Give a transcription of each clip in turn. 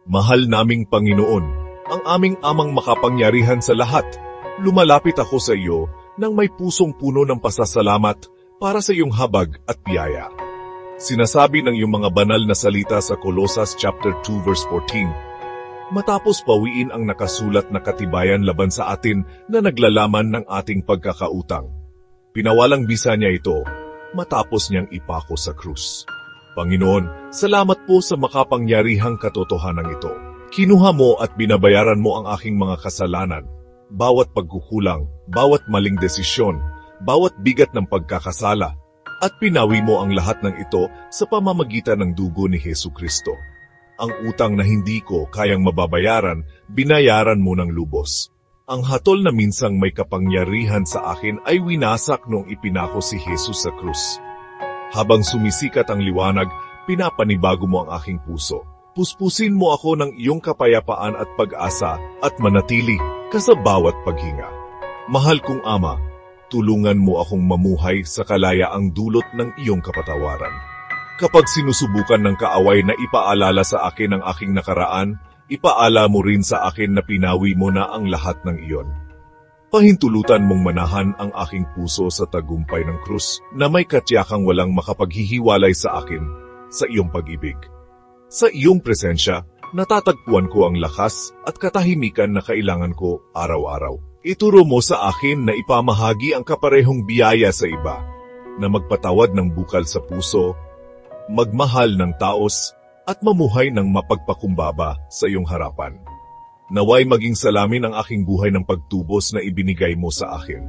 Mahal naming Panginoon, ang aming amang makapangyarihan sa lahat, lumalapit ako sa iyo nang may pusong puno ng pasasalamat para sa iyong habag at biyaya. Sinasabi ng iyong mga banal na salita sa Colosas chapter 2 verse 14, matapos pawiin ang nakasulat na katibayan laban sa atin na naglalaman ng ating pagkakautang. Pinawalang bisa niya ito matapos niyang ipako sa krus. Panginoon, salamat po sa makapangyarihang katotohanan ito. Kinuha mo at binabayaran mo ang aking mga kasalanan, bawat pagkukulang, bawat maling desisyon, bawat bigat ng pagkakasala, at pinawi mo ang lahat ng ito sa pamamagitan ng dugo ni Hesukristo. Ang utang na hindi ko kayang mababayaran, binayaran mo ng lubos. Ang hatol na minsang may kapangyarihan sa akin ay winasak noong ipinako si Jesus sa krus. Habang sumisikat ang liwanag, pinapanibago mo ang aking puso. Puspusin mo ako ng iyong kapayapaan at pag-asa at manatili ka sa bawat paghinga. Mahal kong Ama, tulungan mo akong mamuhay sa kalayaang dulot ng iyong kapatawaran. Kapag sinusubukan ng kaaway na ipaalala sa akin ang aking nakaraan, ipaala mo rin sa akin na pinawi mo na ang lahat ng iyon. Pahintulutan mong manahan ang aking puso sa tagumpay ng krus na may katyakang walang makapaghihiwalay sa akin sa iyong pag-ibig. Sa iyong presensya, natatagpuan ko ang lakas at katahimikan na kailangan ko araw-araw. Ituro mo sa akin na ipamahagi ang kaparehong biyaya sa iba, na magpatawad ng bukal sa puso, magmahal ng taos, at mamuhay ng mapagpakumbaba sa iyong harapan. Naway maging salamin ang aking buhay ng pagtubos na ibinigay mo sa akin.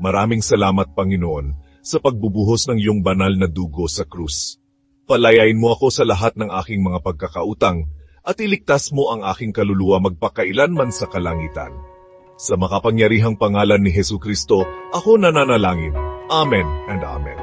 Maraming salamat, Panginoon, sa pagbubuhos ng iyong banal na dugo sa krus. Palayain mo ako sa lahat ng aking mga pagkakautang at iligtas mo ang aking kaluluwa magpakailanman sa kalangitan. Sa makapangyarihang pangalan ni Hesukristo, ako nananalangin. Amen and Amen.